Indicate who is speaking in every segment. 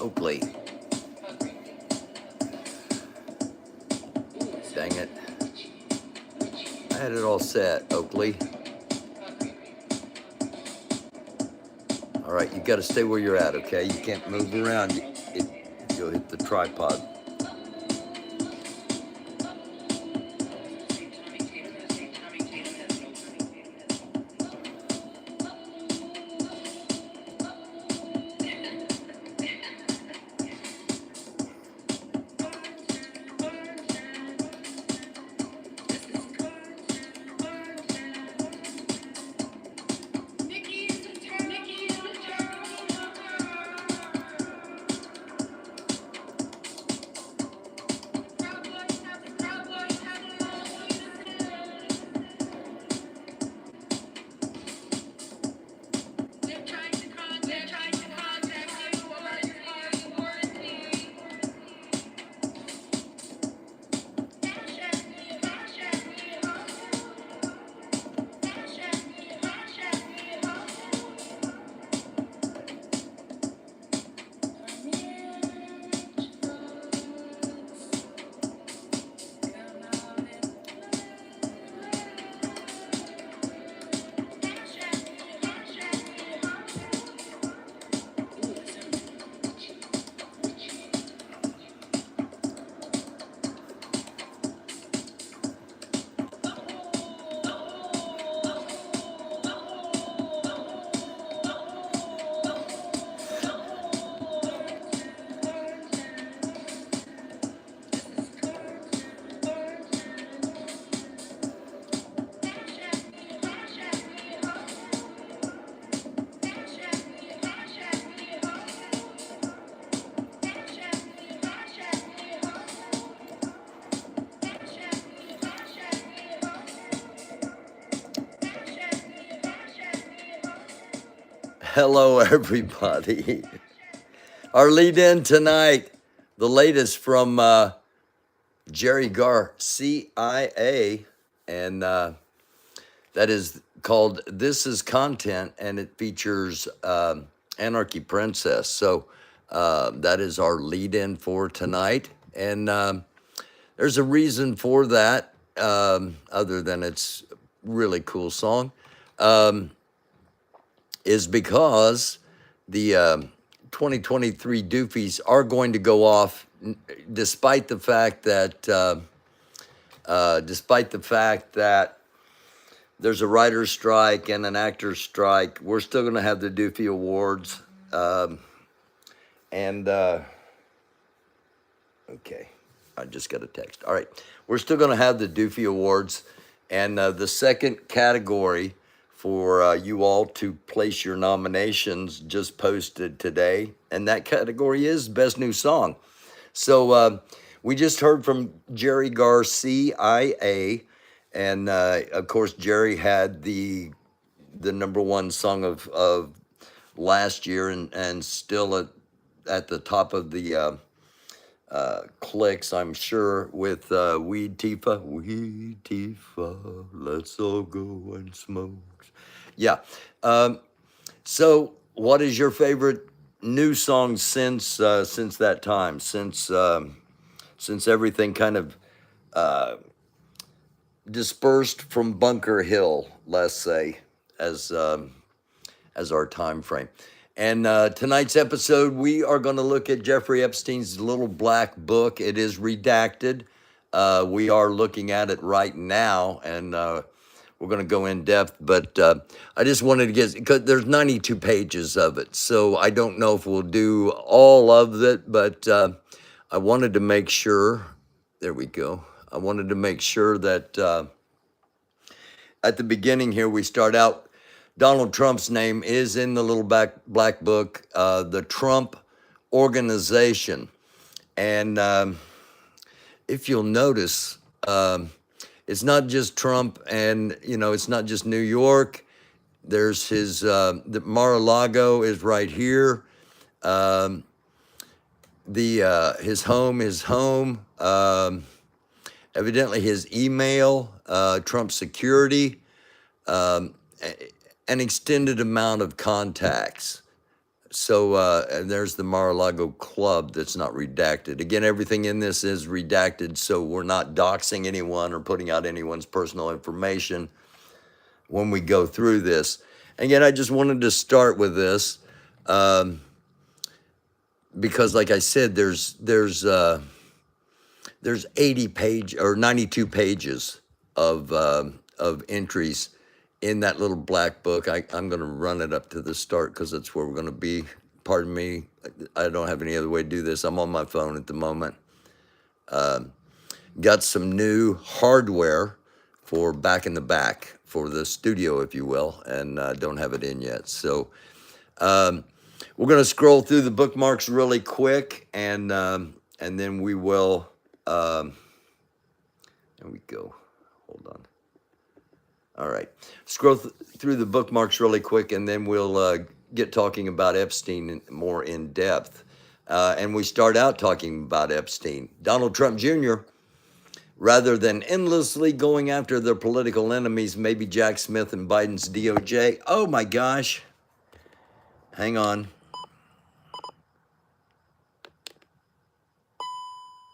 Speaker 1: Oakley. Dang it. I had it all set, Oakley. All right, you got to stay where you're at, okay? You can't move around. You'll hit the tripod. Hello, everybody. Our lead in tonight, the latest from Jerry Garcia, and that is called This Is Content, and it features Anarchy Princess. So that is our lead in for tonight. And there's a reason for that, other than it's a really cool song. Is because the 2023 doofies are going to go off, despite the fact that there's a writer's strike and an actor's strike. We're still going to have the Doofy Awards, and okay, I just got a text. All right, we're still going to have the Doofy Awards, and the second category for you all to place your nominations just posted today, and that category is Best New Song. So we just heard from Jerry Garcia, and of course Jerry had the number one song of last year, and still at the top of the clicks, I'm sure, with Weed Tifa, let's all go and smoke. Yeah. So, what is your favorite new song since that time? Since everything kind of dispersed from Bunker Hill, let's say, as our time frame. And tonight's episode, we are going to look at Jeffrey Epstein's little black book. It is redacted. We are looking at it right now, and we're going to go in depth, but I just wanted to get, because there's 92 pages of it, so I don't know if we'll do all of it, but I wanted to make sure, there we go, I wanted to make sure that at the beginning here, we start out, Donald Trump's name is in the little black book, the Trump Organization, and if you'll notice, it's not just Trump, and it's not just New York. There's his Mar-a-Lago is right here. His home. Evidently, his email, Trump security, an extended amount of contacts. And there's the Mar-a-Lago Club that's not redacted. Again, everything in this is redacted, so we're not doxing anyone or putting out anyone's personal information when we go through this. Again, I just wanted to start with this because, like I said, there's 92 pages of entries in that little black book. I'm going to run it up to the start because that's where we're going to be. Pardon me, I don't have any other way to do this. I'm on my phone at the moment. Got some new hardware for back in the back for the studio, if you will, and don't have it in yet. So we're going to scroll through the bookmarks really quick, and then we will. There we go. Hold on. All right. Scroll through the bookmarks really quick, and then we'll get talking about Epstein more in depth. And we start out talking about Epstein. Donald Trump Jr., rather than endlessly going after their political enemies, maybe Jack Smith and Biden's DOJ. Oh, my gosh. Hang on.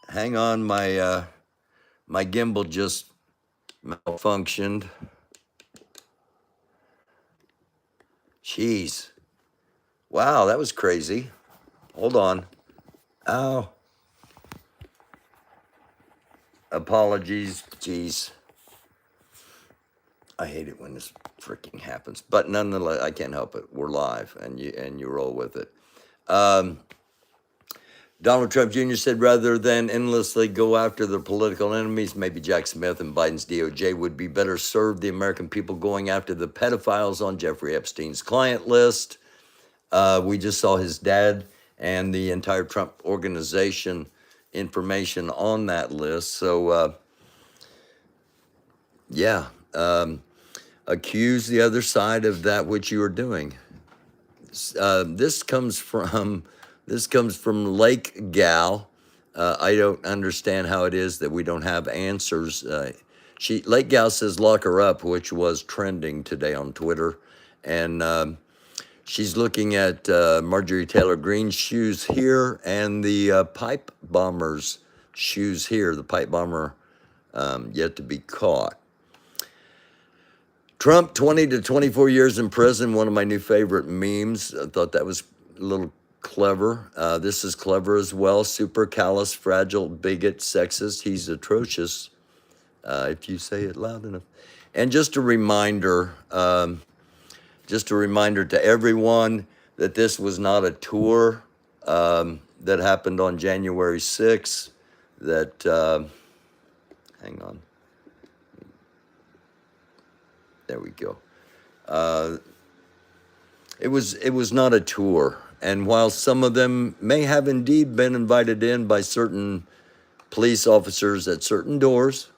Speaker 1: Hang on, my gimbal just malfunctioned. Jeez. Wow, that was crazy. Hold on. Ow. Apologies. Jeez. I hate it when this freaking happens. But nonetheless, I can't help it. We're live, and you roll with it. Donald Trump Jr. said rather than endlessly go after their political enemies, maybe Jack Smith and Biden's DOJ would be better served the American people going after the pedophiles on Jeffrey Epstein's client list. We just saw his dad and the entire Trump organization information on that list. So, accuse the other side of that which you are doing. This comes from Lake Gal. I don't understand how it is that we don't have answers. Lake Gal says lock her up, which was trending today on Twitter, and she's looking at Marjorie Taylor Greene's shoes here and the pipe bomber's shoes here. The pipe bomber yet to be caught. Trump, 20 to 24 years in prison, one of my new favorite memes. I thought that was a little clever. This is clever as well. Super callous, fragile, bigot, sexist. He's atrocious, if you say it loud enough. And just a reminder to everyone that this was not a tour that happened on January 6th. Hang on. There we go. It was not a tour. And while some of them may have indeed been invited in by certain police officers at certain doors,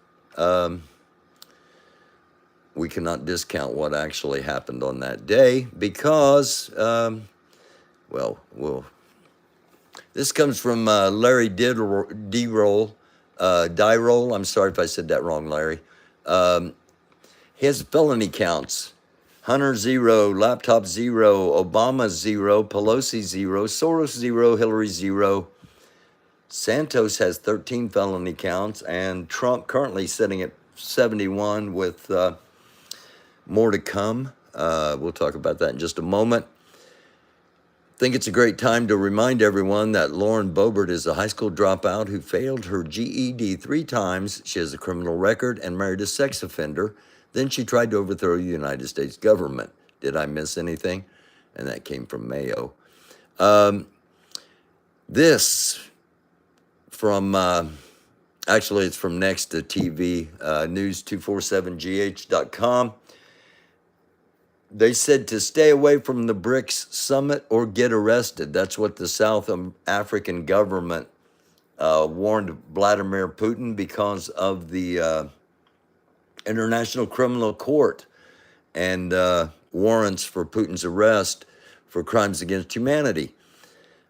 Speaker 1: we cannot discount what actually happened on that day because, this comes from Larry Dyrol. I'm sorry if I said that wrong, Larry. He has felony counts. Hunter 0, Laptop 0, Obama 0, Pelosi 0, Soros 0, Hillary 0. Santos has 13 felony counts, and Trump currently sitting at 71 with more to come. We'll talk about that in just a moment. I think it's a great time to remind everyone that Lauren Boebert is a high school dropout who failed her GED 3 times. She has a criminal record and married a sex offender. Then she tried to overthrow the United States government. Did I miss anything? And that came from Mayo. This from, actually it's from Next to TV, news247gh.com. They said to stay away from the BRICS summit or get arrested. That's what the South African government warned Vladimir Putin because of the International Criminal Court and warrants for Putin's arrest for crimes against humanity.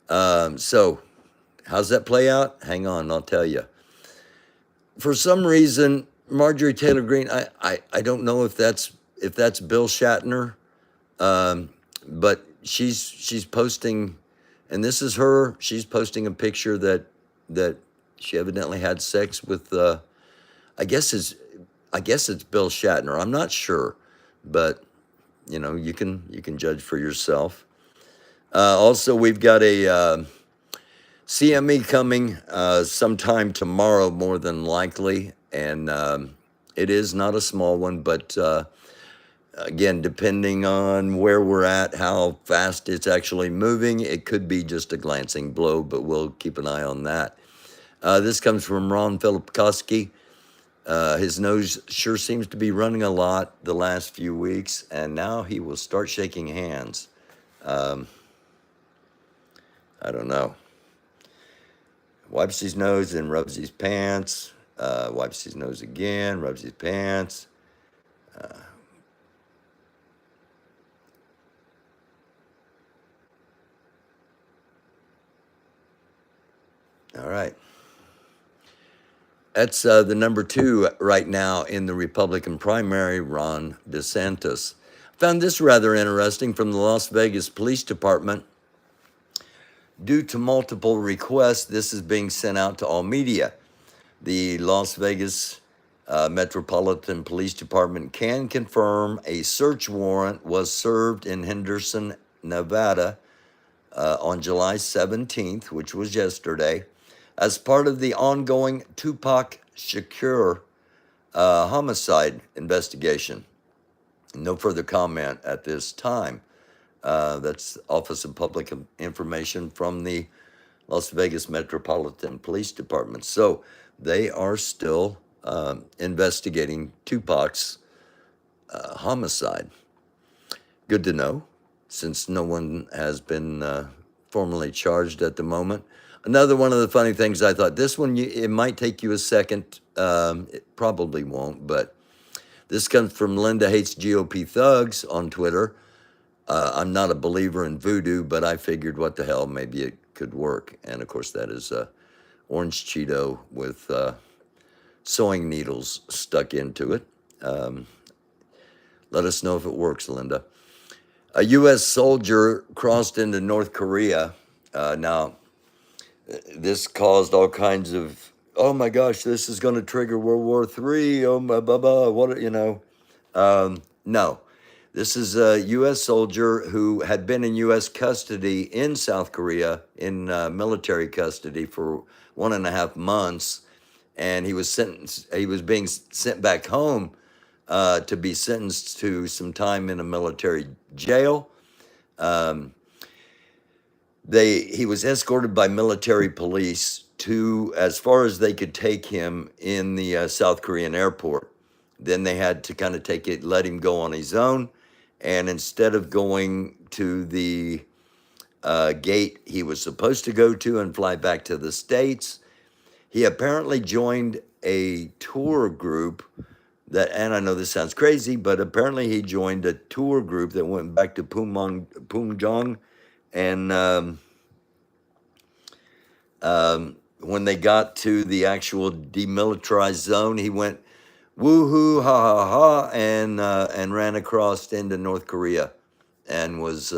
Speaker 1: So how's that play out? Hang on, I'll tell you. For some reason, Marjorie Taylor Greene, I don't know if that's Bill Shatner, but she's posting, and this is her. She's posting a picture that she evidently had sex with. I guess is I guess it's Bill Shatner. I'm not sure, but you can judge for yourself. Also, we've got a CME coming sometime tomorrow, more than likely, and it is not a small one, but again, depending on where we're at, how fast it's actually moving, it could be just a glancing blow, but we'll keep an eye on that. This comes from Ron Filipkowski. His nose sure seems to be running a lot the last few weeks, and now he will start shaking hands. I don't know. Wipes his nose and rubs his pants. Wipes his nose again, rubs his pants. All right. That's the number 2 right now in the Republican primary, Ron DeSantis. Found this rather interesting from the Las Vegas Police Department. Due to multiple requests, this is being sent out to all media. The Las Vegas Metropolitan Police Department can confirm a search warrant was served in Henderson, Nevada on July 17th, which was yesterday, as part of the ongoing Tupac Shakur homicide investigation. No further comment at this time. That's Office of Public Information from the Las Vegas Metropolitan Police Department. So they are still investigating Tupac's homicide. Good to know, since no one has been formally charged at the moment. Another one of the funny things I thought, this one, it might take you a second. It probably won't, but this comes from Linda Hates GOP Thugs on Twitter. I'm not a believer in voodoo, but I figured, what the hell, maybe it could work. And of course, that is orange Cheeto with sewing needles stuck into it. Let us know if it works, Linda. A U.S. soldier crossed into North Korea. Now, this caused all kinds of, oh my gosh, this is going to trigger World War III. Oh my, what, no. This is a U.S. soldier who had been in U.S. custody in South Korea, in military custody for 1.5 months, and he was being sent back home to be sentenced to some time in a military jail. He was escorted by military police to as far as they could take him in the South Korean airport. Then they had to kind of let him go on his own. And instead of going to the gate he was supposed to go to and fly back to the States, he apparently joined a tour group and I know this sounds crazy, but apparently he joined a tour group that went back to Punjong. And when they got to the actual demilitarized zone, he went woohoo, ha ha ha, and ran across into North Korea and was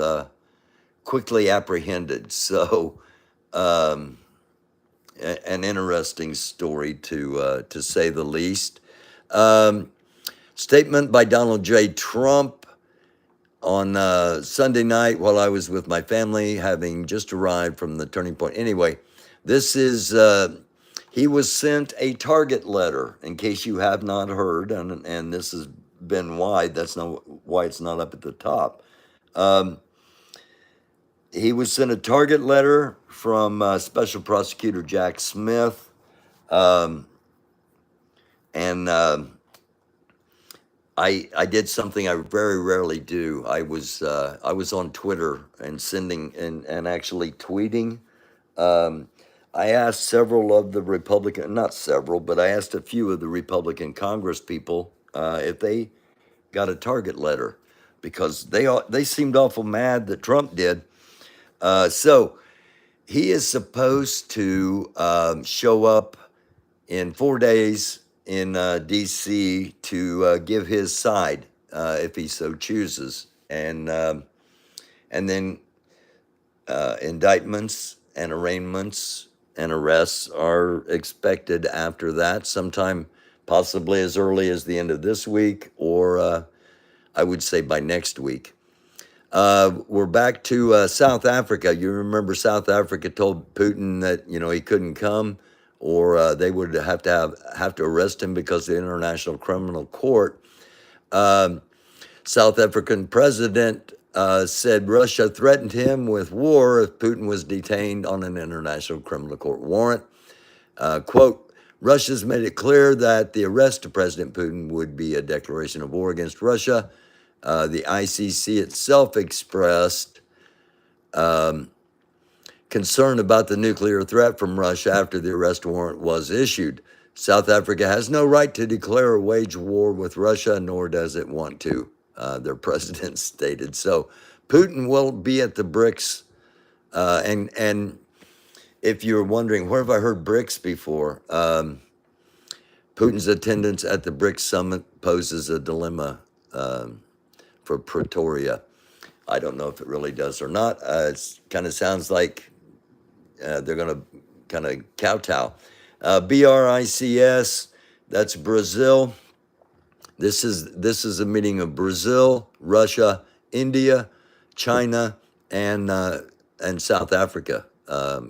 Speaker 1: quickly apprehended. So, an interesting story to say the least. Statement by Donald J. Trump on Sunday night while I was with my family, having just arrived from the Turning Point. Anyway, this is, he was sent a target letter, in case you have not heard, and this has been wide. That's not why it's not up at the top. He was sent a target letter from Special Prosecutor Jack Smith, and I did something I very rarely do. I was on Twitter and sending and actually tweeting. I asked several of the Republican, not several, but I asked a few of the Republican Congress people if they got a target letter, because they seemed awful mad that Trump did. So he is supposed to show up in 4 days in D.C. to give his side if he so chooses, and and then indictments and arraignments and arrests are expected after that, sometime possibly as early as the end of this week, or I would say by next week. We're back to South Africa. You remember South Africa told Putin that he couldn't come, or they would have to arrest him because the International Criminal Court. South African president said Russia threatened him with war if Putin was detained on an International Criminal Court warrant. Quote, Russia's made it clear that the arrest of President Putin would be a declaration of war against Russia. The ICC itself expressed concern about the nuclear threat from Russia after the arrest warrant was issued. South Africa has no right to declare or wage war with Russia, nor does it want to, their president stated. So Putin will be at the BRICS, and if you're wondering, where have I heard BRICS before? Putin's attendance at the BRICS summit poses a dilemma for Pretoria. I don't know if it really does or not. It kind of sounds like they're going to kind of kowtow. BRICS, that's Brazil. This is a meeting of Brazil, Russia, India, China, and South Africa,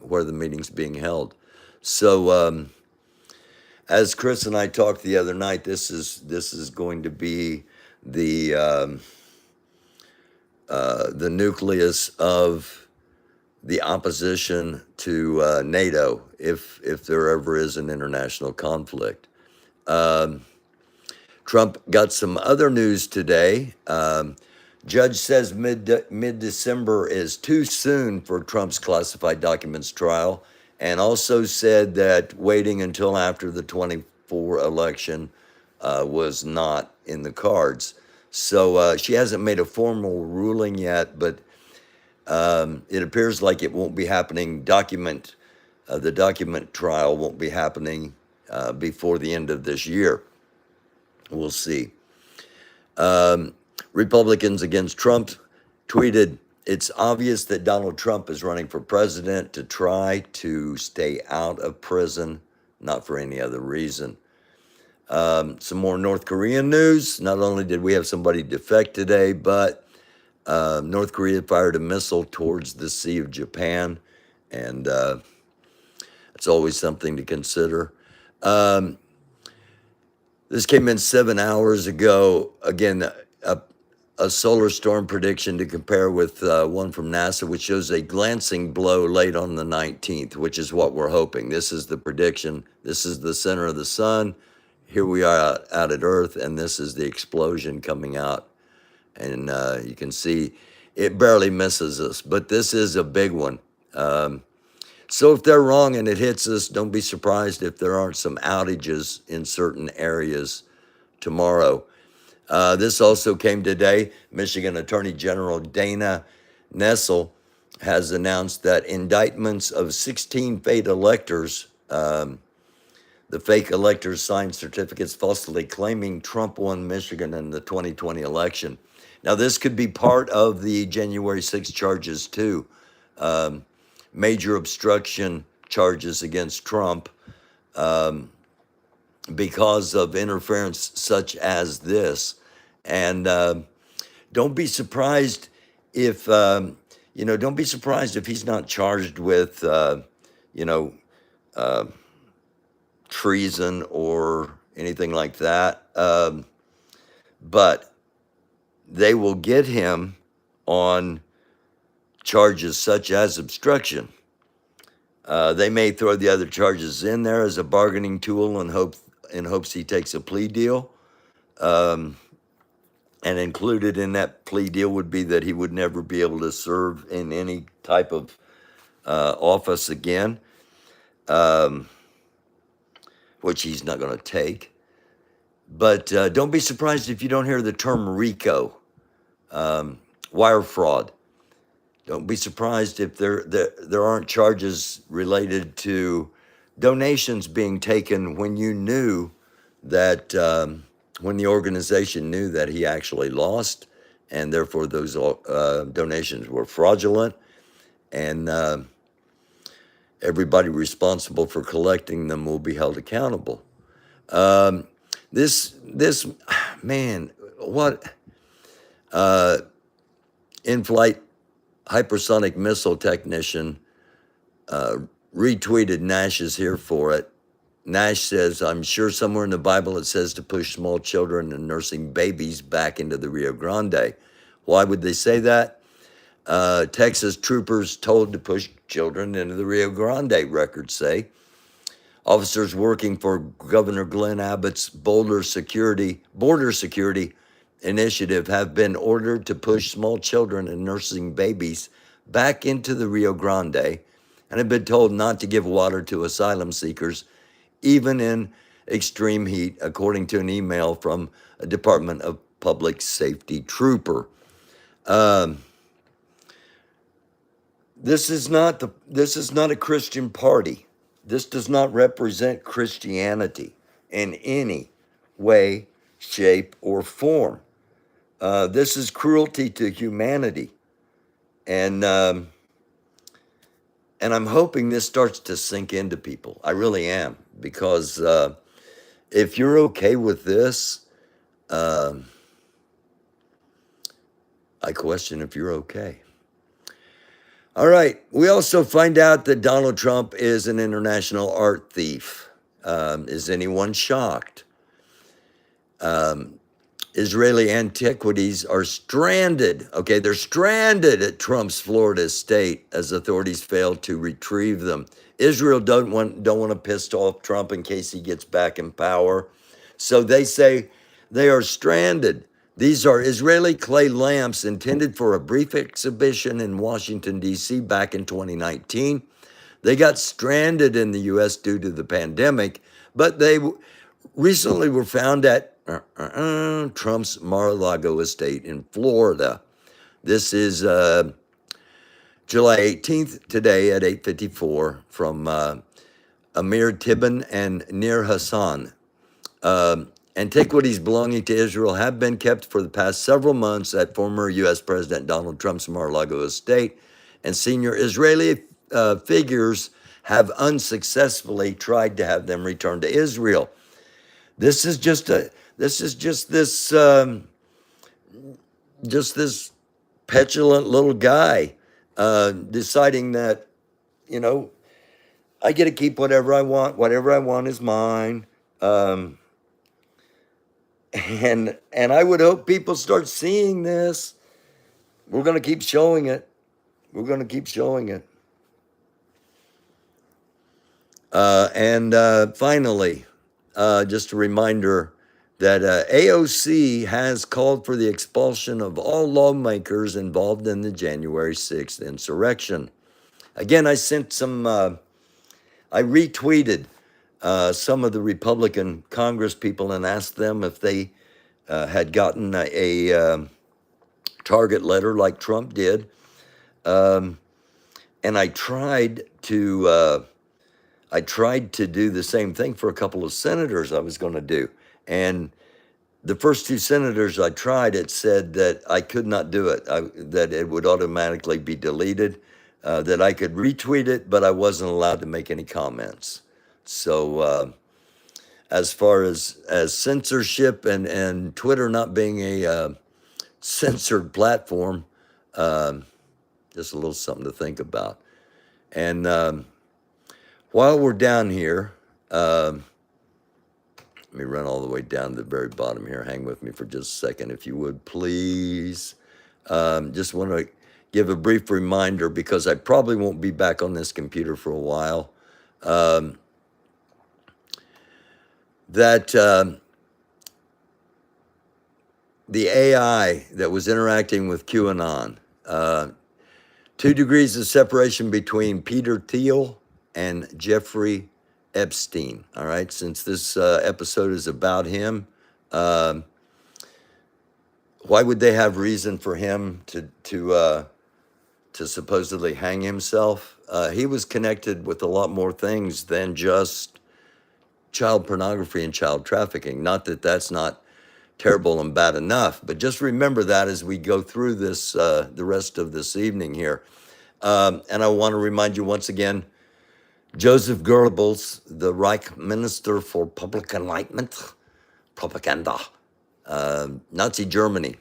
Speaker 1: where the meeting's being held. So, as Chris and I talked the other night, this is going to be the nucleus of the opposition to NATO, if there ever is an international conflict. Trump got some other news today. Judge says mid-December is too soon for Trump's classified documents trial, and also said that waiting until after the 24 election was not in the cards. So she hasn't made a formal ruling yet, but it appears like it won't be happening. The document trial won't be happening before the end of this year. We'll see. Republicans against Trump tweeted, it's obvious that Donald Trump is running for president to try to stay out of prison, not for any other reason. Some more North Korean news. Not only did we have somebody defect today, but North Korea fired a missile towards the Sea of Japan, and it's always something to consider. This came in 7 hours ago. Again, a solar storm prediction to compare with one from NASA, which shows a glancing blow late on the 19th, which is what we're hoping. This is the prediction. This is the center of the sun. Here we are out at Earth, and this is the explosion coming out. And you can see it barely misses us, but this is a big one. So if they're wrong and it hits us, don't be surprised if there aren't some outages in certain areas tomorrow. This also came today. Michigan Attorney General Dana Nessel has announced that indictments of 16 fake electors, the fake electors signed certificates falsely claiming Trump won Michigan in the 2020 election. Now, this could be part of the January 6 charges, too. Major obstruction charges against Trump because of interference such as this. And don't be surprised if, don't be surprised if he's not charged with, treason or anything like that. But they will get him on charges such as obstruction. They may throw the other charges in there as a bargaining tool in hopes he takes a plea deal. And included in that plea deal would be that he would never be able to serve in any type of office again, which he's not going to take. But don't be surprised if you don't hear the term RICO, wire fraud. Don't be surprised if there aren't charges related to donations being taken when you knew that, when the organization knew that he actually lost and therefore those donations were fraudulent, and everybody responsible for collecting them will be held accountable. This man, what in-flight hypersonic missile technician retweeted Nash is here for it. Nash says, I'm sure somewhere in the Bible it says to push small children and nursing babies back into the Rio Grande. Why would they say that? Texas troopers told to push children into the Rio Grande, records say. Officers working for Governor Glenn Abbott's border security initiative have been ordered to push small children and nursing babies back into the Rio Grande and have been told not to give water to asylum seekers, even in extreme heat, according to an email from a Department of Public Safety trooper. This is not a Christian party. This does not represent Christianity in any way, shape, or form. This is cruelty to humanity, and I'm hoping this starts to sink into people. I really am, because if you're okay with this, I question if you're okay. All right. We also find out that Donald Trump is an international art thief. Is anyone shocked? Israeli antiquities are stranded. Okay, they're stranded at Trump's Florida estate as authorities fail to retrieve them. Israel don't want to piss off Trump in case he gets back in power. So they say they are stranded. These are Israeli clay lamps intended for a brief exhibition in Washington, D.C. back in 2019. They got stranded in the U.S. due to the pandemic, but they recently were found at Trump's Mar-a-Lago estate in Florida. This is July 18th, today at 8:54 from Amir Tibben and Nir Hassan. Antiquities belonging to Israel have been kept for the past several months at former U.S. President Donald Trump's Mar-a-Lago estate, and senior Israeli figures have unsuccessfully tried to have them returned to Israel. This is just this petulant little guy deciding that, I get to keep whatever I want. Whatever I want is mine. And I would hope people start seeing this. We're going to keep showing it. We're going to keep showing it. Finally, just a reminder that AOC has called for the expulsion of all lawmakers involved in the January 6th insurrection. Again, I retweeted some of the Republican Congress people and asked them if they had gotten a target letter like Trump did. And I tried to do the same thing for a couple of senators I was going to do. And the first two senators I tried, it said that I could not do it, that it would automatically be deleted, that I could retweet it, but I wasn't allowed to make any comments. So as far as censorship and Twitter not being a censored platform, just a little something to think about. And while we're down here, let me run all the way down to the very bottom here. Hang with me for just a second, if you would, please. Just want to give a brief reminder, because I probably won't be back on this computer for a while, that the AI that was interacting with QAnon, 2 degrees of separation between Peter Thiel and Jeffrey Epstein. All right, since this episode is about him, why would they have reason for him to supposedly hang himself? He was connected with a lot more things than just child pornography and child trafficking. Not that that's not terrible and bad enough. But just remember that as we go through this, the rest of this evening here. And I want to remind you once again, Joseph Goebbels, the Reich Minister for Public Enlightenment, propaganda, Nazi Germany.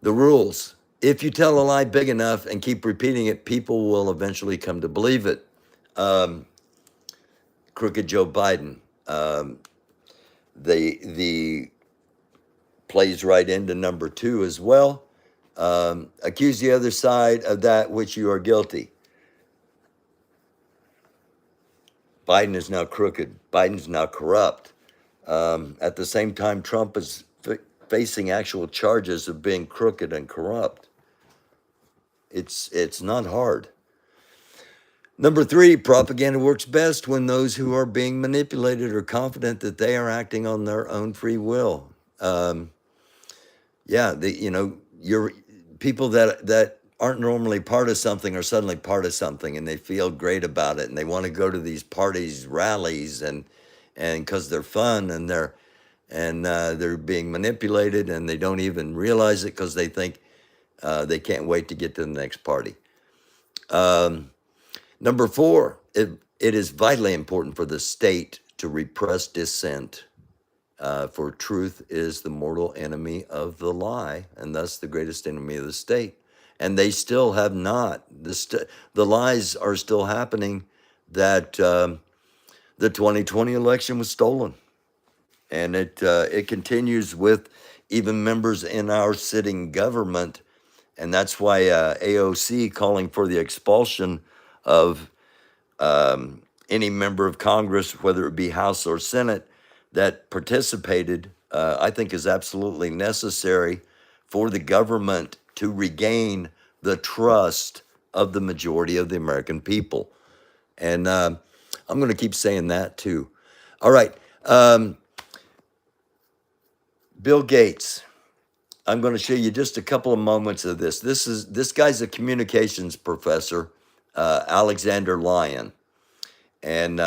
Speaker 1: The rules: if you tell a lie big enough and keep repeating it, people will eventually come to believe it. Crooked Joe Biden, the plays right into number 2 as well. Accuse the other side of that which you are guilty. Biden is now crooked. Biden's now corrupt. At the same time, Trump is facing actual charges of being crooked and corrupt. It's not hard. Number 3, propaganda works best when those who are being manipulated are confident that they are acting on their own free will. Your people that aren't normally part of something are suddenly part of something, and they feel great about it, and they want to go to these parties, rallies, and because they're fun, and they're being manipulated, and they don't even realize it because they think they can't wait to get to the next party. Number 4, it is vitally important for the state to repress dissent. For truth is the mortal enemy of the lie, and thus the greatest enemy of the state. And they still have not. The lies are still happening that the 2020 election was stolen. And it continues with even members in our sitting government. And that's why AOC calling for the expulsion of any member of Congress, whether it be House or Senate, that participated, I think is absolutely necessary for the government to regain the trust of the majority of the American people. And I'm going to keep saying that too. All right. Bill Gates. I'm going to show you just a couple of moments of this. This guy's a communications professor, Alexander Lyon, and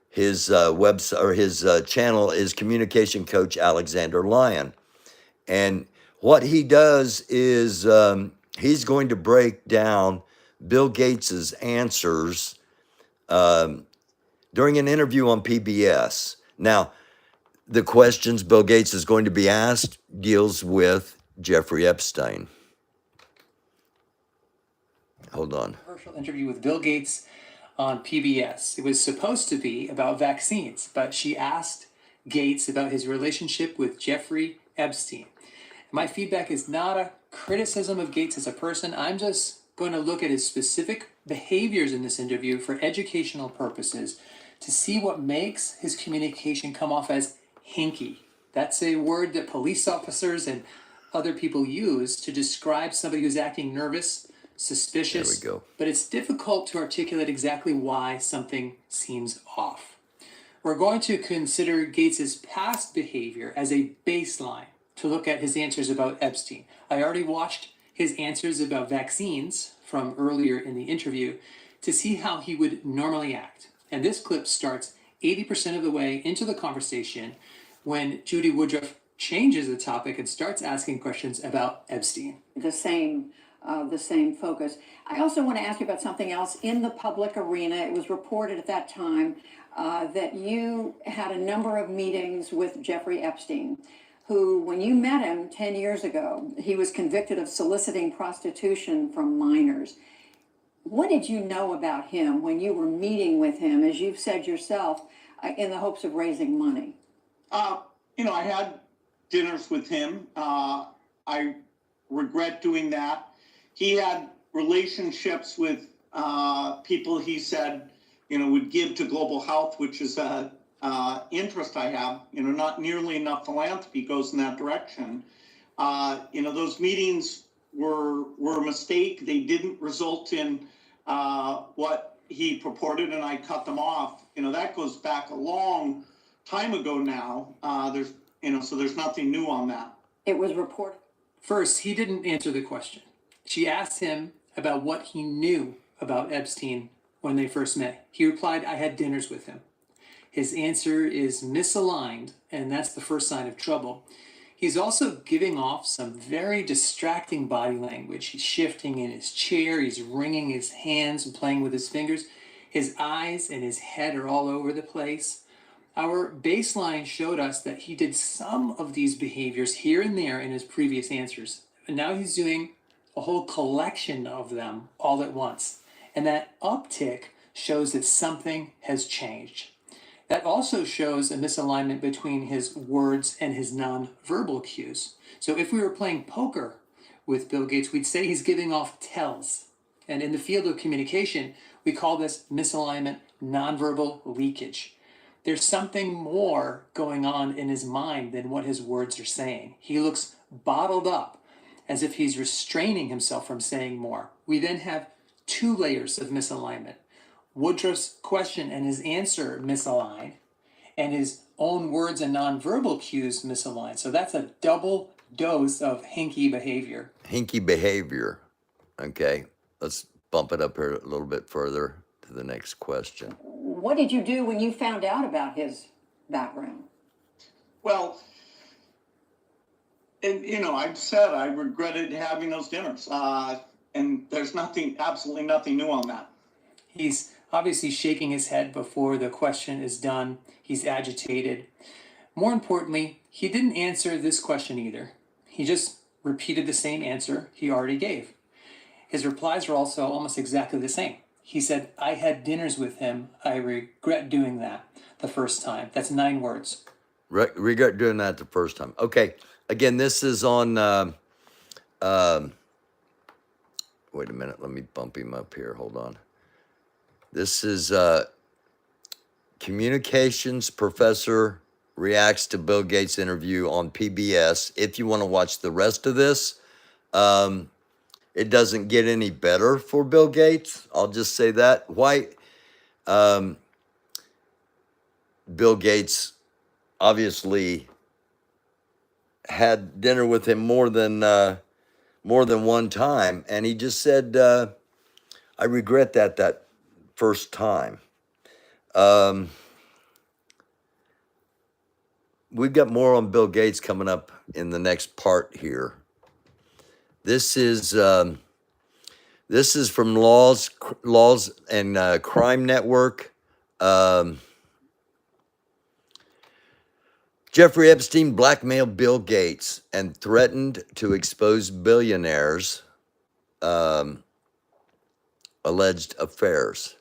Speaker 1: his website or his channel is Communication Coach Alexander Lyon. And what he does is he's going to break down Bill Gates's answers during an interview on PBS. Now, the questions Bill Gates is going to be asked deals with Jeffrey Epstein. Hold on.
Speaker 2: Controversial interview with Bill Gates on PBS. It was supposed to be about vaccines, but she asked Gates about his relationship with Jeffrey Epstein. My feedback is not a criticism of Gates as a person. I'm just going to look at his specific behaviors in this interview for educational purposes to see what makes his communication come off as hinky. That's a word that police officers and other people use to describe somebody who's acting nervous, suspicious.
Speaker 1: There we go.
Speaker 2: But it's difficult to articulate exactly why something seems off. We're going to consider Gates's past behavior as a baseline to look at his answers about Epstein. I already watched his answers about vaccines from earlier in the interview to see how he would normally act. And this clip starts 80% of the way into the conversation when Judy Woodruff changes the topic and starts asking questions about Epstein.
Speaker 3: The same focus. I also want to ask you about something else in the public arena. It was reported at that time that you had a number of meetings with Jeffrey Epstein, who, when you met him 10 years ago, he was convicted of soliciting prostitution from minors. What did you know about him when you were meeting with him, as you've said yourself, in the hopes of raising money?
Speaker 4: I had dinners with him. I regret doing that. He had relationships with people he said, would give to global health, which is a interest I have. Not nearly enough philanthropy goes in that direction. Those meetings were a mistake. They didn't result in what he purported, and I cut them off. That goes back a long time ago now. So there's nothing new on that.
Speaker 3: It was reported.
Speaker 2: First, he didn't answer the question. She asked him about what he knew about Epstein when they first met. He replied, I had dinners with him. His answer is misaligned, and that's the first sign of trouble. He's also giving off some very distracting body language. He's shifting in his chair, he's wringing his hands and playing with his fingers. His eyes and his head are all over the place. Our baseline showed us that he did some of these behaviors here and there in his previous answers. And now he's doing a whole collection of them all at once. And that uptick shows that something has changed. That also shows a misalignment between his words and his nonverbal cues. So if we were playing poker with Bill Gates, we'd say he's giving off tells. And in the field of communication, we call this misalignment nonverbal leakage. There's something more going on in his mind than what his words are saying. He looks bottled up, as if he's restraining himself from saying more. We then have two layers of misalignment. Woodruff's question and his answer misalign, and his own words and nonverbal cues misalign. So that's a double dose of hinky behavior.
Speaker 1: Hinky behavior. Okay, let's bump it up here a little bit further to the next question.
Speaker 3: What did you do when you found out about his background?
Speaker 4: Well, and I've said I regretted having those dinners, and there's absolutely nothing new on that.
Speaker 2: He's obviously shaking his head before the question is done. He's agitated. More importantly, he didn't answer this question either. He just repeated the same answer he already gave. His replies were also almost exactly the same. He said, I had dinners with him. I regret doing that the first time. That's 9 words.
Speaker 1: Regret doing that the first time. Okay, again, this is on, wait a minute, let me bump him up here, hold on. This is communications professor reacts to Bill Gates interview on PBS. If you want to watch the rest of this, it doesn't get any better for Bill Gates. I'll just say that. Why? Bill Gates obviously had dinner with him more than one time, and he just said, "I regret that first time." We've got more on Bill Gates coming up in the next part here. This is from Laws and Crime Network. Jeffrey Epstein blackmailed Bill Gates and threatened to expose billionaires' alleged affairs.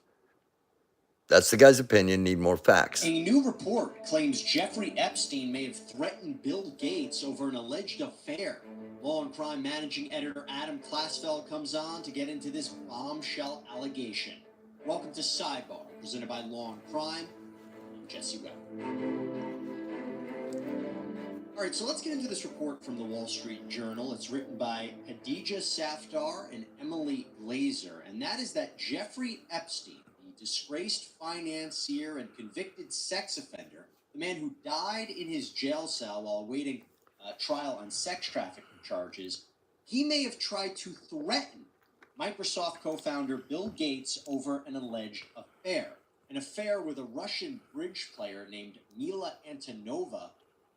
Speaker 1: That's the guy's opinion. Need more facts.
Speaker 5: A new report claims Jeffrey Epstein may have threatened Bill Gates over an alleged affair. Law and Crime Managing Editor Adam Klasfeld comes on to get into this bombshell allegation. Welcome to Sidebar, presented by Law and Crime. I'm Jesse Webb. All right, so let's get into this report from the Wall Street Journal. It's written by Khadija Safdar and Emily Glazer, and that is that Jeffrey Epstein, disgraced financier and convicted sex offender, the man who died in his jail cell while awaiting trial on sex trafficking charges, he may have tried to threaten Microsoft co-founder Bill Gates over an alleged affair. An affair with a Russian bridge player named Mila Antonova,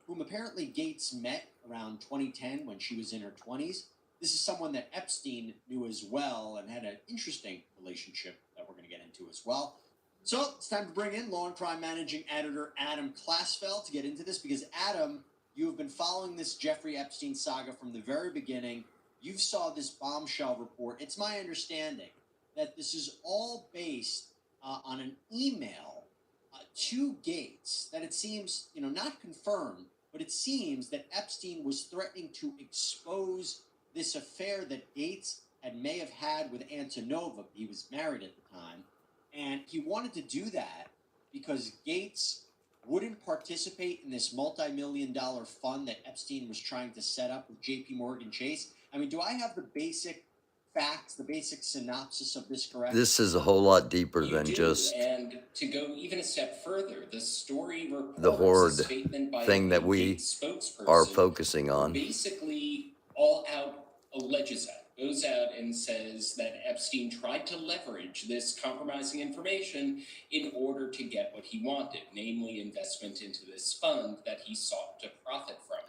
Speaker 5: whom apparently Gates met around 2010 when she was in her 20s. This is someone that Epstein knew as well and had an interesting relationship that we're going to get into as well. So it's time to bring in Law and Crime Managing Editor Adam Klasfeld to get into this, because Adam, you have been following this Jeffrey Epstein saga from the very beginning. You saw this bombshell report. It's my understanding that this is all based on an email to Gates that it seems, not confirmed, but it seems that Epstein was threatening to expose this affair that Gates may have had with Antonova. He was married at the time, and he wanted to do that because Gates wouldn't participate in this multi-million-dollar fund that Epstein was trying to set up with JP Morgan Chase. I mean, do I have the basic facts, the basic synopsis of this correct?
Speaker 1: This is a whole lot deeper than
Speaker 6: do,
Speaker 1: just
Speaker 6: and to go even a step further, the story reports
Speaker 1: the horrid
Speaker 6: a statement by
Speaker 1: thing that
Speaker 6: a
Speaker 1: we
Speaker 6: Gates spokesperson
Speaker 1: are focusing on.
Speaker 6: Basically, all out alleges that, goes out and says that Epstein tried to leverage this compromising information in order to get what he wanted, namely investment into this fund that he sought to profit from.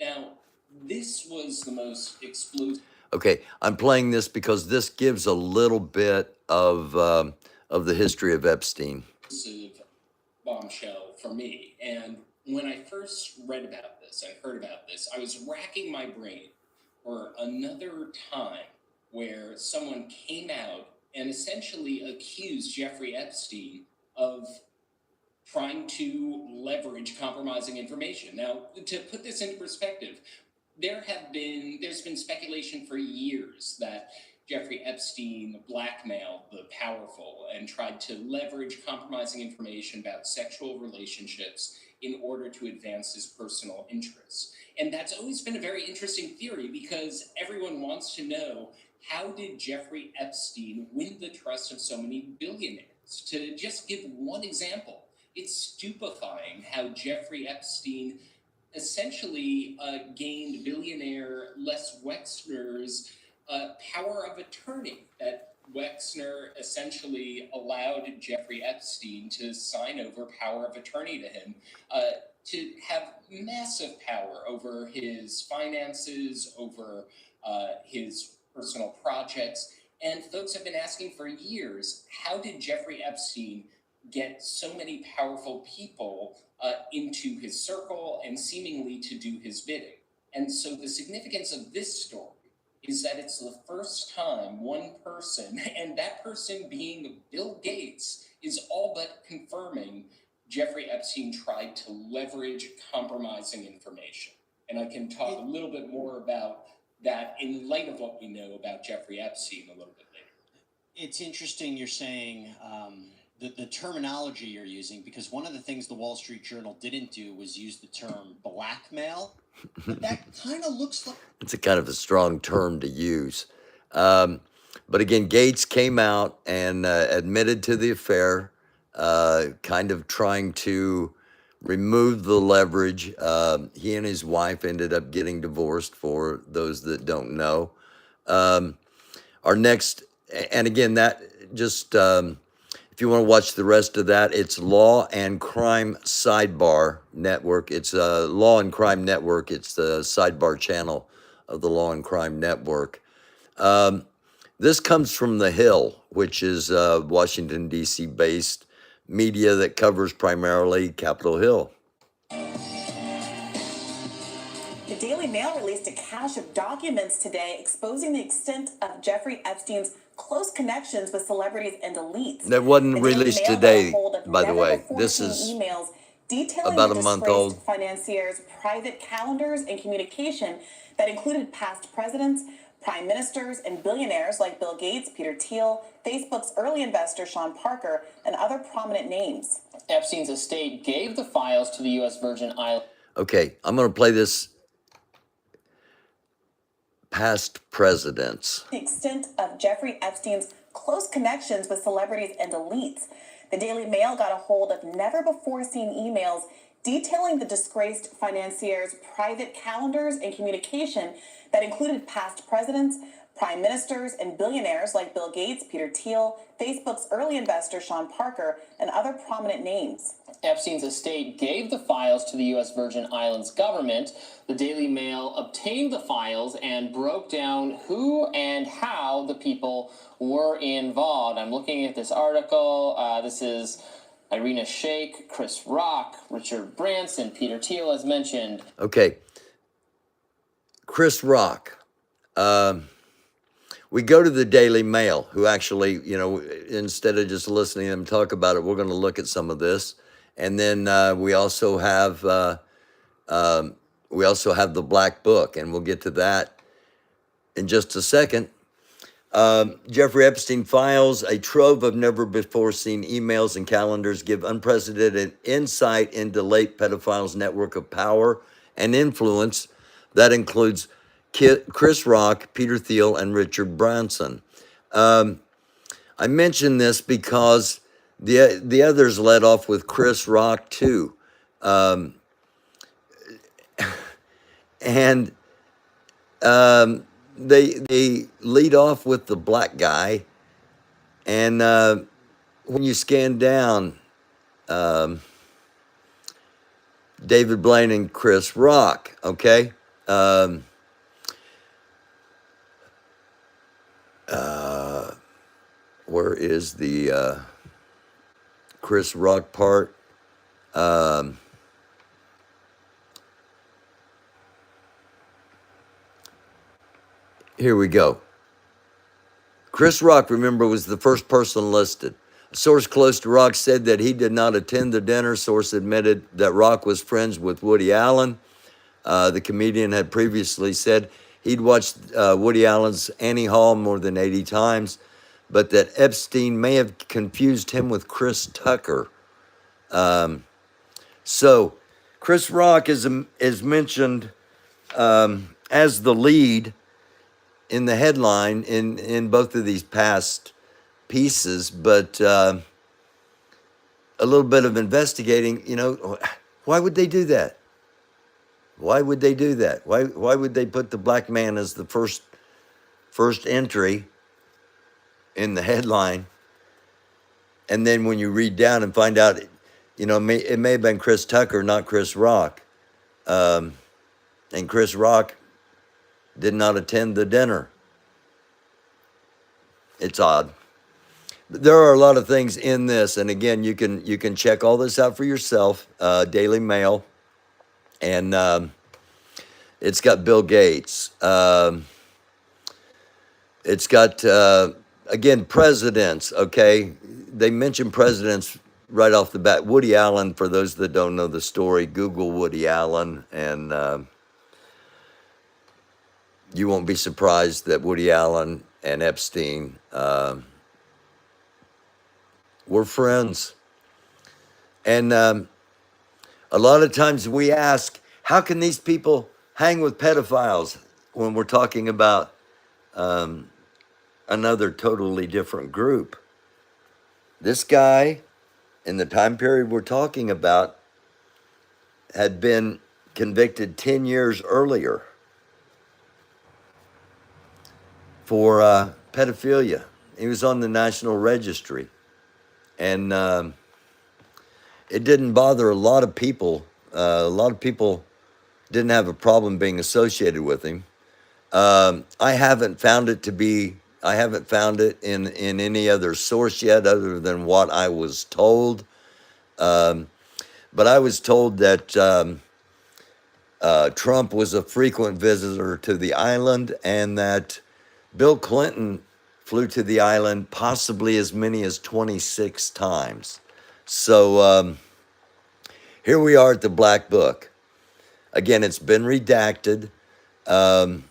Speaker 6: Now, This was the most explosive
Speaker 1: Okay, I'm playing this because this gives a little bit of the history of Epstein.
Speaker 6: bombshell for me. And when I first read about this and heard about this, I was racking my brain for another time where someone came out and essentially accused Jeffrey Epstein of trying to leverage compromising information. Now, to put this into perspective, there's been speculation for years that Jeffrey Epstein blackmailed the powerful and tried to leverage compromising information about sexual relationships in order to advance his personal interests. And that's always been a very interesting theory because everyone wants to know, how did Jeffrey Epstein win the trust of so many billionaires? To just give one example, it's stupefying how Jeffrey Epstein essentially gained billionaire Les Wexner's power of attorney. That Wexner essentially allowed Jeffrey Epstein to sign over power of attorney to him, to have massive power over his finances, over his personal projects. And folks have been asking for years, how did Jeffrey Epstein get so many powerful people into his circle and seemingly to do his bidding? And so the significance of this story is that it's the first time one person, and that person being Bill Gates, is all but confirming Jeffrey Epstein tried to leverage compromising information. And I can talk a little bit more about that in light of what we know about Jeffrey Epstein a little bit later.
Speaker 5: It's interesting you're saying the terminology you're using, because one of the things the Wall Street Journal didn't do was use the term blackmail. But that kind of looks like...
Speaker 1: It's a kind of a strong term to use. But again, Gates came out and admitted to the affair, kind of trying to remove the leverage. He and his wife ended up getting divorced, for those that don't know. Our next, and again, that just, if you want to watch the rest of that, it's Law and Crime Sidebar Network. It's Law and Crime Network. It's the sidebar channel of the Law and Crime Network. This comes from The Hill, which is Washington, D.C. based media that covers primarily Capitol Hill.
Speaker 7: The Daily Mail released a cache of documents today exposing the extent of Jeffrey Epstein's close connections with celebrities and elites.
Speaker 1: That wasn't
Speaker 7: The Daily
Speaker 1: released
Speaker 7: Mail got a
Speaker 1: today,
Speaker 7: hold of
Speaker 1: by the way. This
Speaker 7: never-before-seen
Speaker 1: is
Speaker 7: emails detailing
Speaker 1: about
Speaker 7: the
Speaker 1: a month
Speaker 7: disgraced
Speaker 1: old.
Speaker 7: financier's private calendars and communication that included past presidents, prime ministers, and billionaires like Bill Gates, Peter Thiel, Facebook's early investor Sean Parker, and other prominent names.
Speaker 8: Epstein's estate gave the files to the U.S. Virgin Islands.
Speaker 1: Okay, I'm going to play this. Past presidents.
Speaker 7: The extent of Jeffrey Epstein's close connections with celebrities and elites. The Daily Mail got a hold of never-before-seen emails detailing the disgraced financier's private calendars and communication that included past presidents, prime ministers, and billionaires like Bill Gates, Peter Thiel, Facebook's early investor Sean Parker, and other prominent names.
Speaker 8: Epstein's estate gave the files to the U.S. Virgin Islands government. The Daily Mail obtained the files and broke down who and how the people were involved. I'm looking at this article. This is Irina Shayk, Chris Rock, Richard Branson, Peter Thiel, as mentioned.
Speaker 1: Okay. Chris Rock. We go to the Daily Mail, who actually, instead of just listening to them talk about it, we're going to look at some of this. And then we also have the Black Book, and we'll get to that in just a second. Jeffrey Epstein files, a trove of never-before-seen emails and calendars give unprecedented insight into late pedophiles' network of power and influence that includes Chris Rock, Peter Thiel, and Richard Branson. I mention this because the others led off with Chris Rock too, and they lead off with the black guy, and when you scan down, David Blaine and Chris Rock, okay? Um, where is the Chris Rock part? Um, here we go. Chris Rock, remember, was the first person listed. A source close to Rock said that he did not attend the dinner. Source admitted that Rock was friends with Woody Allen. The comedian had previously said he'd watched Woody Allen's Annie Hall more than 80 times, but that Epstein may have confused him with Chris Tucker. So Chris Rock is mentioned as the lead in the headline in both of these past pieces, but a little bit of investigating, why would they do that? Why would they do that? Why would they put the black man as the first entry in the headline? And then when you read down and find out, it may have been Chris Tucker, not Chris Rock. And Chris Rock did not attend the dinner. It's odd. But there are a lot of things in this, and again, you can check all this out for yourself. Daily Mail, and it's got Bill Gates. It's got again presidents. Okay, they mention presidents right off the bat. Woody Allen. For those that don't know the story, Google Woody Allen, and you won't be surprised that Woody Allen and Epstein were friends. And a lot of times we ask, how can these people hang with pedophiles when we're talking about another totally different group? This guy, in the time period we're talking about, had been convicted 10 years earlier for pedophilia. He was on the National Registry. And it didn't bother a lot of people. A lot of people didn't have a problem being associated with him. I haven't found it in any other source yet other than what I was told. But I was told that Trump was a frequent visitor to the island and that Bill Clinton flew to the island possibly as many as 26 times. So here we are at the Black Book. Again, it's been redacted. And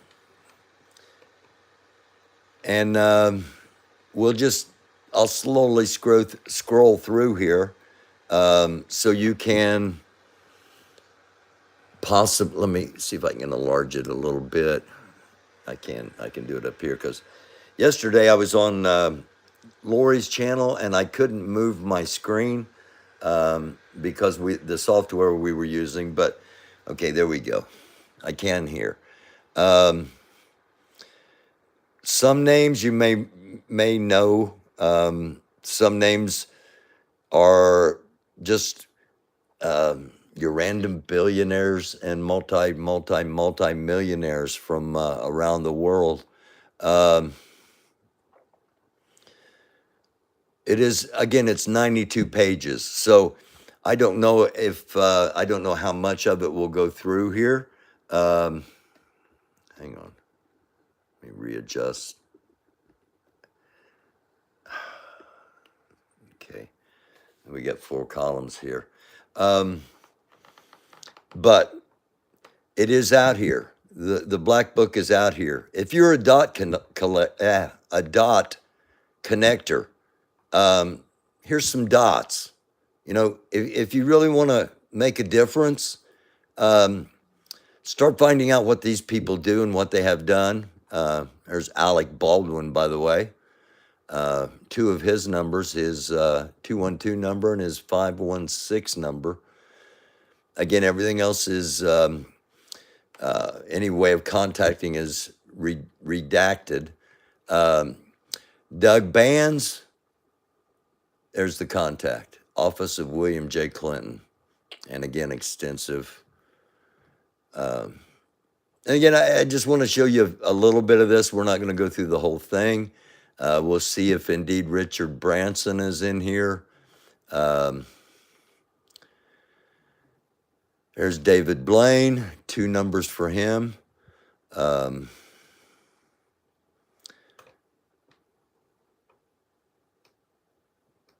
Speaker 1: I'll slowly scroll through here so you can possibly, let me see if I can enlarge it a little bit. I can do it up here because yesterday I was on Lori's channel and I couldn't move my screen because the software we were using, but okay, there we go. I can here. Some names you may know. Some names are just your random billionaires and multi-millionaires from around the world. It is, again, it's 92 pages. So I don't know I don't know how much of it will go through here. Hang on. Let me readjust. Okay. We got 4 columns here. But it is out here. The Black Book is out here. If you're a dot connector, here's some dots. If you really want to make a difference, start finding out what these people do and what they have done. There's Alec Baldwin, by the way. 2 of his numbers, his 212 number and his 516 number. Again, everything else is, any way of contacting is redacted. Doug Bands, there's the contact. Office of William J. Clinton. And again, extensive And again, I just want to show you a little bit of this. We're not going to go through the whole thing. We'll see if indeed Richard Branson is in here. There's David Blaine, 2 numbers for him. And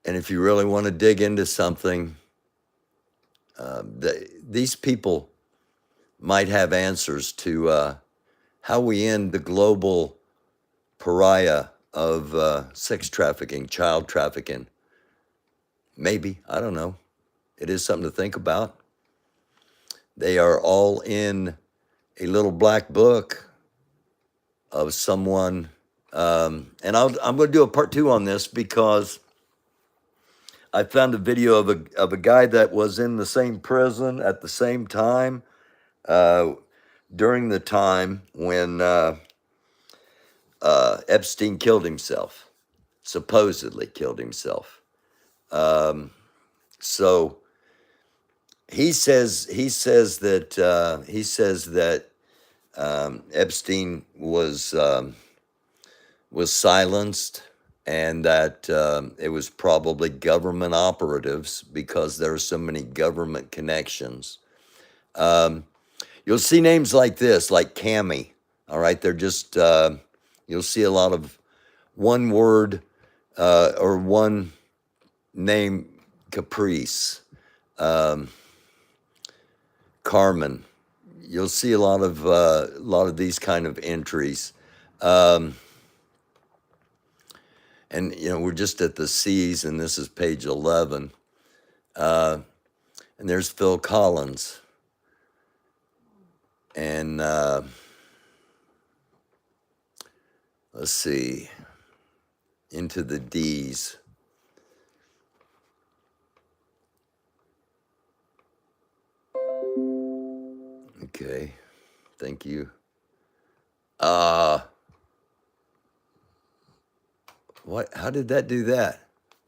Speaker 1: if you really want to dig into something, these people might have answers to how we end the global pariah of sex trafficking, child trafficking. Maybe, I don't know. It is something to think about. They are all in a little black book of someone. And I'm going to do a part 2 on this because I found a video of a guy that was in the same prison at the same time during the time when Epstein killed himself, supposedly killed himself. So he says that Epstein was silenced, and that it was probably government operatives because there are so many government connections. You'll see names like this, like Cami. All right, they're just you'll see a lot of one word or one name, Caprice, Carmen. You'll see a lot of these kind of entries. And, we're just at the C's, and this is page 11. And there's Phil Collins. And let's see, into the D's. Okay, thank you. What? How did that do that?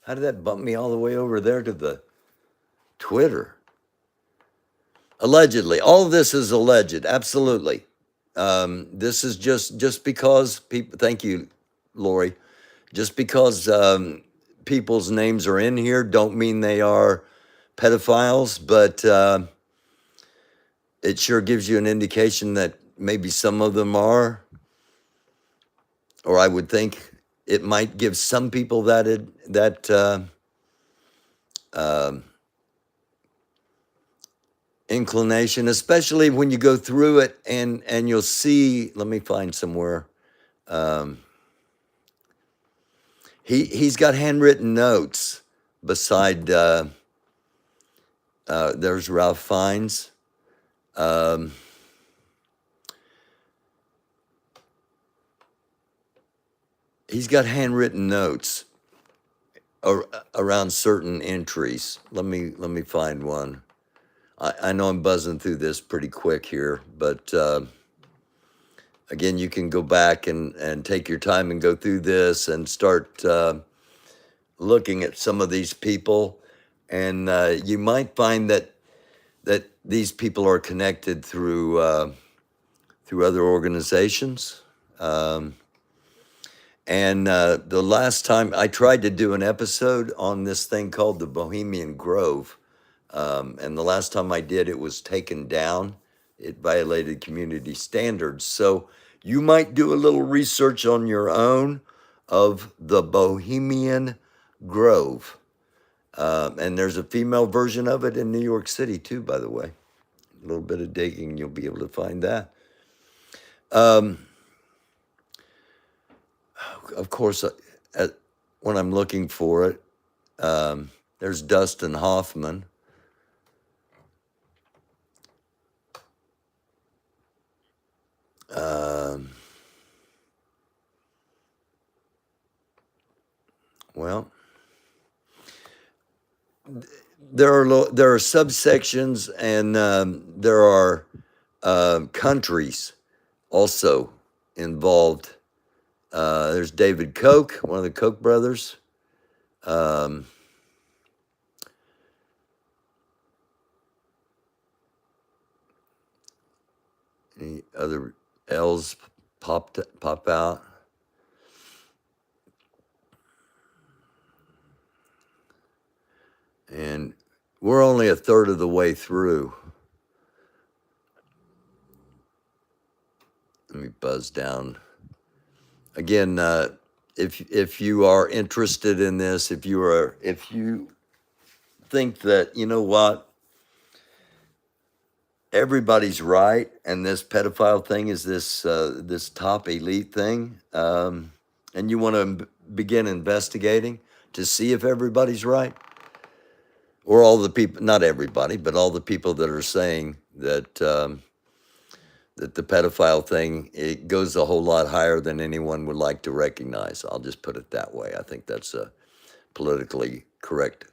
Speaker 1: How did that bump me all the way over there to the Twitter? Allegedly, all of this is alleged. Absolutely. This is just because people. Thank you, Lori. Just because people's names are in here, don't mean they are pedophiles. But it sure gives you an indication that maybe some of them are, or I would think it might give some people that inclination, especially when you go through it and you'll see. Let me find somewhere. He's got handwritten notes beside. There's Ralph Fiennes. He's got handwritten notes around certain entries. Let me find one. I know I'm buzzing through this pretty quick here, but again, you can go back and take your time and go through this and start looking at some of these people, and you might find that these people are connected through other organizations. And the last time I tried to do an episode on this thing called the Bohemian Grove, and the last time I did, it was taken down. It violated community standards. So you might do a little research on your own of the Bohemian Grove. And there's a female version of it in New York City too, by the way. A little bit of digging, you'll be able to find that. Of course, when I'm looking for it, there's Dustin Hoffman. Well, there are subsections, and there are countries also involved. There's David Koch, one of the Koch brothers. Any other L's pop out? And we're only a third of the way through. Let me buzz down. Again, if you are interested in this, if you think that, you know what, everybody's right, and this pedophile thing is this top elite thing, and you want to begin investigating to see if everybody's right, or all the people, not everybody, but all the people that are saying that that the pedophile thing, it goes a whole lot higher than anyone would like to recognize. I'll just put it that way. I think that's a politically correct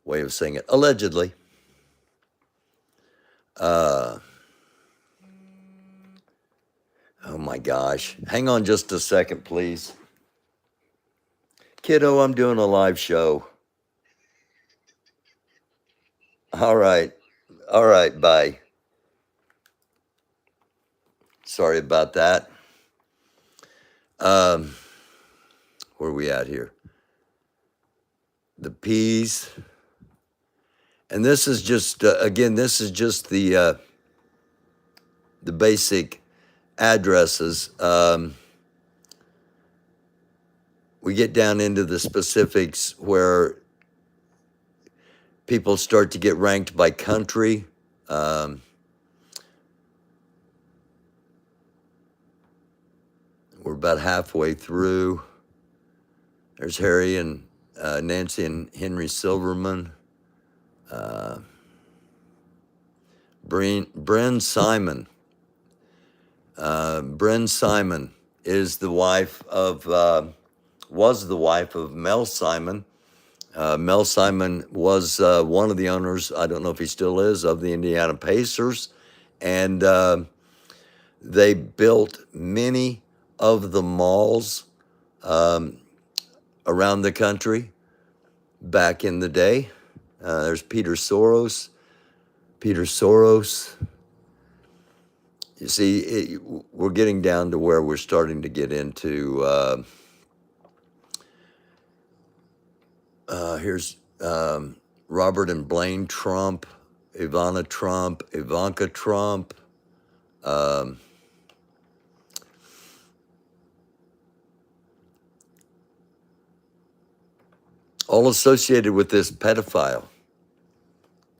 Speaker 1: way of saying it. Allegedly. Oh my gosh. Hang on just a second, please. Kiddo, I'm doing a live show. All right. All right, bye. Sorry about that. Where are we at here? The P's. And this is just, again, this is just the basic addresses. We get down into the specifics where people start to get ranked by country. We're about halfway through. There's Harry and Nancy and Henry Silverman. Bryn Simon. Bryn Simon is the wife of, was the wife of Mel Simon. Mel Simon was one of the owners, I don't know if he still is, of the Indiana Pacers. And they built many of the malls around the country back in the day. There's Peter Soros. You see, we're getting down to where we're starting to get into, here's Robert and Blaine Trump, Ivana Trump, Ivanka Trump, all associated with this pedophile.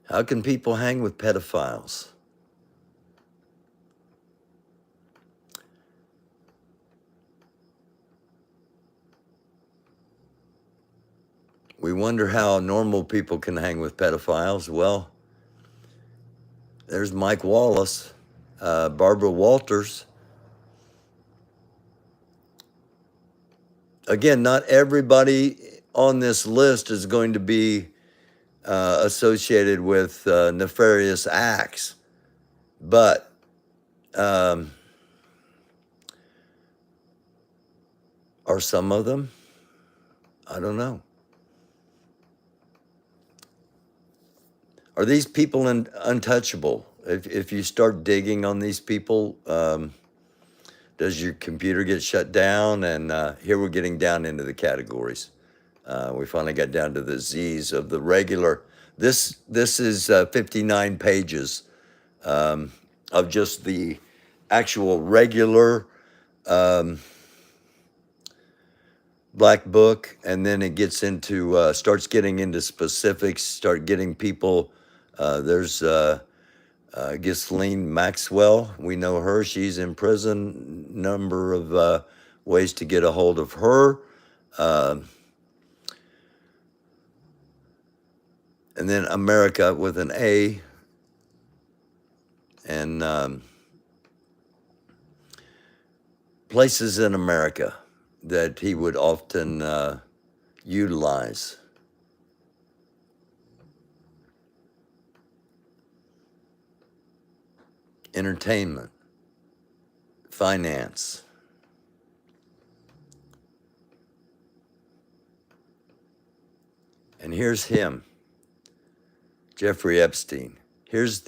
Speaker 1: How can people hang with pedophiles? We wonder how normal people can hang with pedophiles. Well, there's Mike Wallace, Barbara Walters. Again, not everybody on this list is going to be associated with nefarious acts, but are some of them? I don't know. Are these people untouchable? If you start digging on these people, does your computer get shut down? And here we're getting down into the categories. We finally got down to the Z's of the regular. This is 59 pages of just the actual regular black book, and then it gets into starts getting into specifics. Start getting people. There's Ghislaine Maxwell. We know her. She's in prison. Number of ways to get a hold of her. And then America with an A. And places in America that he would often utilize. Entertainment, finance. And here's him, Jeffrey Epstein. Here's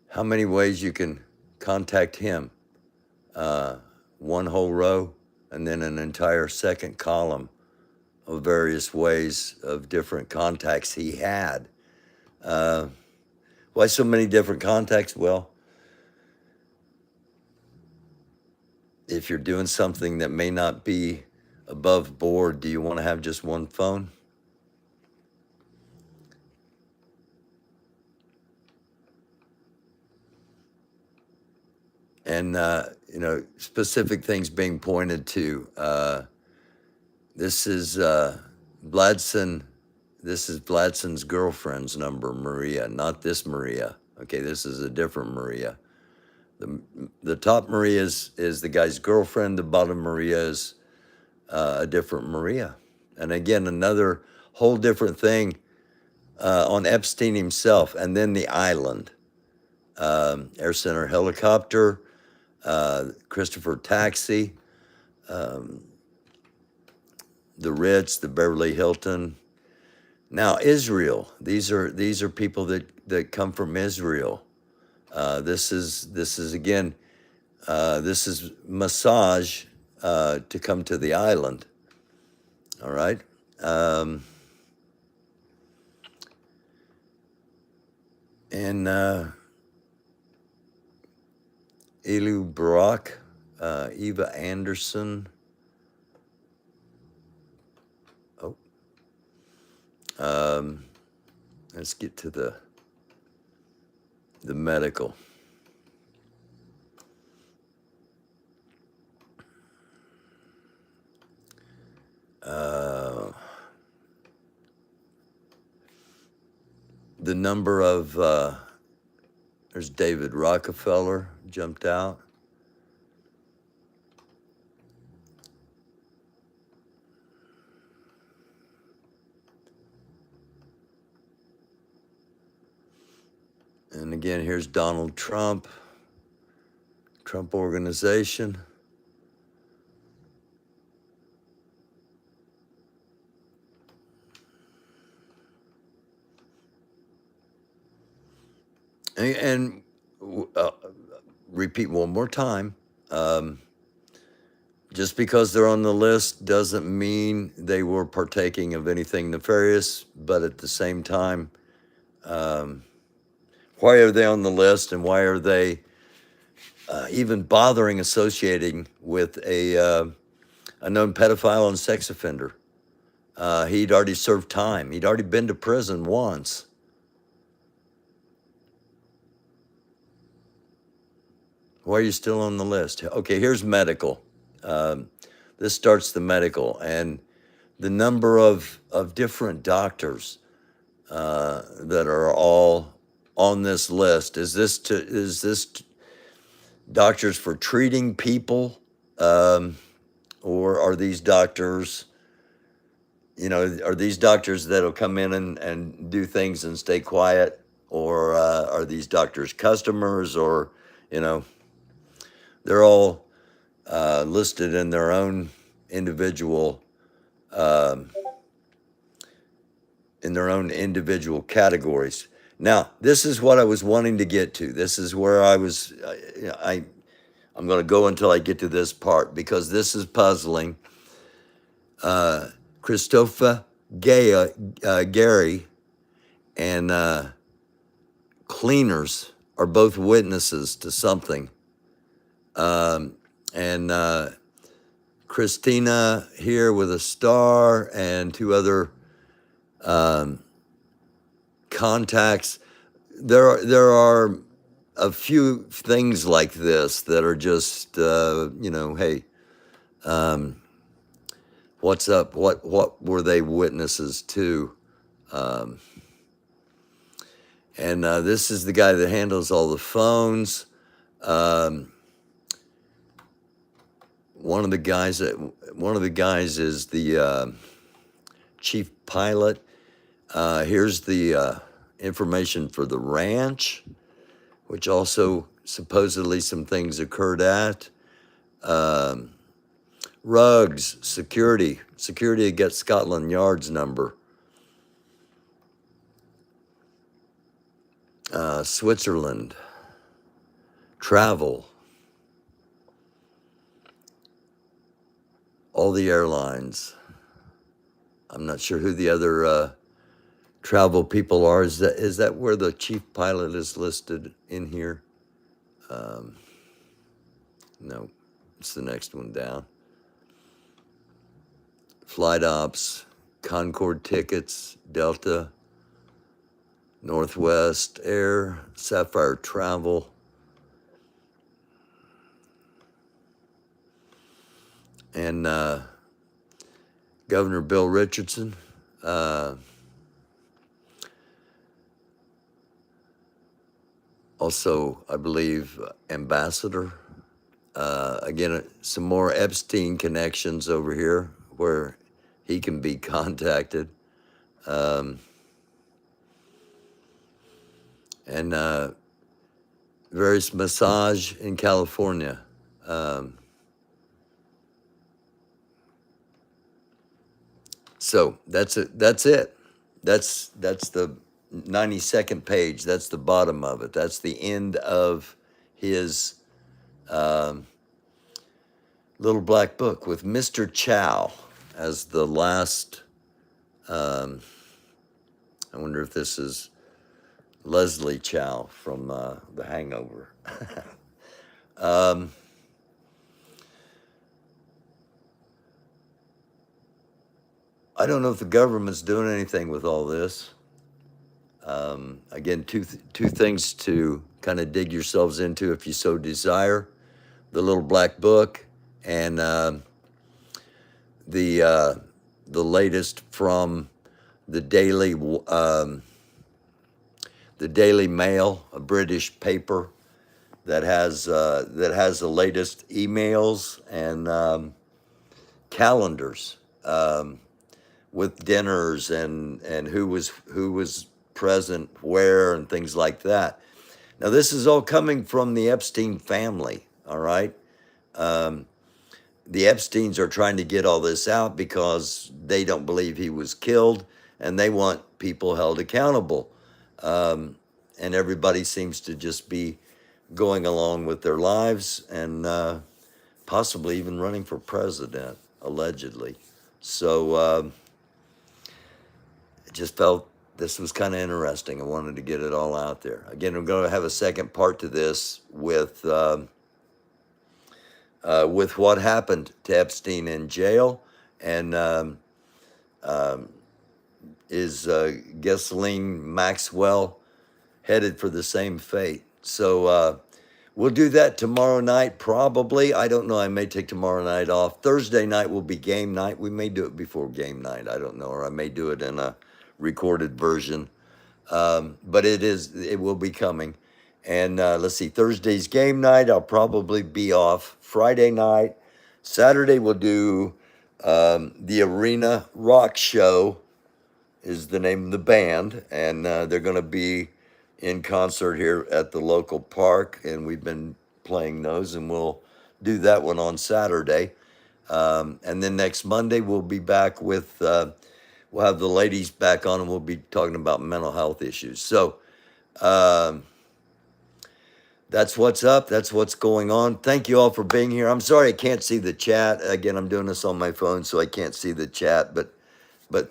Speaker 1: how many ways you can contact him. One whole row and then an entire second column of various ways of different contacts he had. Why so many different contacts? Well, if you're doing something that may not be above board, do you want to have just one phone? And, specific things being pointed to. This is Vladson. This is Vladson's girlfriend's number, Maria, not this Maria. Okay, this is a different Maria. The top Maria is the guy's girlfriend. The bottom Maria is a different Maria. And again, another whole different thing on Epstein himself. And then the island, Air Center helicopter, Christopher Taxi, the Ritz, the Beverly Hilton. Now Israel. These are people that come from Israel. This is again. This is massage to come to the island. All right. And Elu Barak, Eva Anderson. Let's get to the medical. The number of, there's David Rockefeller jumped out. And again, here's Donald Trump, Trump Organization. And repeat one more time. Just because they're on the list doesn't mean they were partaking of anything nefarious, but at the same time, why are they on the list, and why are they even bothering associating with a known pedophile and sex offender? He'd already served time. He'd already been to prison once. Why are you still on the list? Okay, here's medical. This starts the medical, and the number of different doctors that are all on this list. Is this doctors for treating people, or are these doctors? Are these doctors that'll come in and do things and stay quiet, or are these doctors customers, or they're all listed in their own individual categories. Now, this is what I was wanting to get to. This is where I was. I'm going to go until I get to this part, because this is puzzling. Christopher Gary and cleaners are both witnesses to something. And Christina here with a star and two other contacts. There are a few things like this that are just, hey, what's up? What were they witnesses to? And this is the guy that handles all the phones. One of the guys is the chief pilot. Here's the information for the ranch, which also supposedly some things occurred at. Rugs, security gets Scotland Yard's number. Switzerland. travel, all the airlines. I'm not sure who the other travel people are. Is that where the chief pilot is listed in here? No, it's the next one down. Flight ops, Concorde tickets, Delta, Northwest Air, Sapphire Travel, and Governor Bill Richardson. Also, I believe, Ambassador. Again, some more Epstein connections over here where he can be contacted. And various massage in California. So that's it. That's it. That's the 92nd page. That's the bottom of it. That's the end of his little black book with Mr. Chow as the last. I wonder if this is Leslie Chow from The Hangover. I don't know if the government's doing anything with all this. Again, two things to kind of dig yourselves into if you so desire: the little black book and the latest from the Daily Mail, a British paper that has the latest emails and calendars. With dinners and who was present where and things like that. Now this is all coming from the Epstein family, all right? The Epsteins are trying to get all this out because they don't believe he was killed and they want people held accountable. And everybody seems to just be going along with their lives and possibly even running for president, allegedly. So I just felt this was kind of interesting. I wanted to get it all out there. Again, I'm going to have a second part to this with what happened to Epstein in jail and is Ghislaine Maxwell headed for the same fate. So we'll do that tomorrow night, probably. I don't know. I may take tomorrow night off. Thursday night will be game night. We may do it before game night. I don't know. Or I may do it in a recorded version. But it will be coming. And let's see, Thursday's game night, I'll probably be off. Friday night. Saturday we'll do the Arena Rock Show is the name of the band. And they're going to be in concert here at the local park. And we've been playing those and we'll do that one on Saturday. And then next Monday we'll be back with... we'll have the ladies back on and we'll be talking about mental health issues. So that's what's up. That's what's going on. Thank you all for being here. I'm sorry I can't see the chat. Again, I'm doing this on my phone, so I can't see the chat. But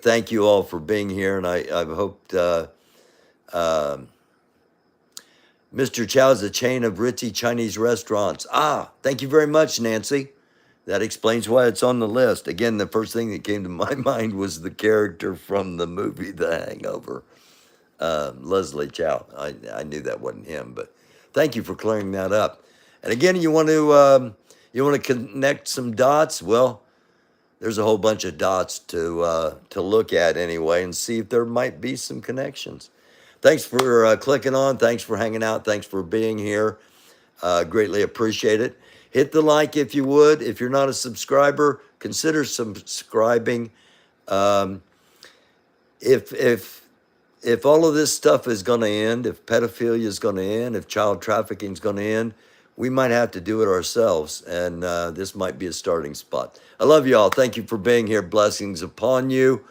Speaker 1: thank you all for being here. And I've hoped Mr. Chow's a chain of ritzy Chinese restaurants. Thank you very much, Nancy. That explains why it's on the list. Again, the first thing that came to my mind was the character from the movie The Hangover, Leslie Chow. I knew that wasn't him, but thank you for clearing that up. And again, you want to connect some dots? Well, there's a whole bunch of dots to look at anyway, and see if there might be some connections. Thanks for clicking on. Thanks for hanging out. Thanks for being here. Greatly appreciate it. Hit the like if you would. If you're not a subscriber, consider subscribing. If all of this stuff is going to end, if pedophilia is going to end, if child trafficking is going to end, we might have to do it ourselves, and this might be a starting spot. I love you all. Thank you for being here. Blessings upon you.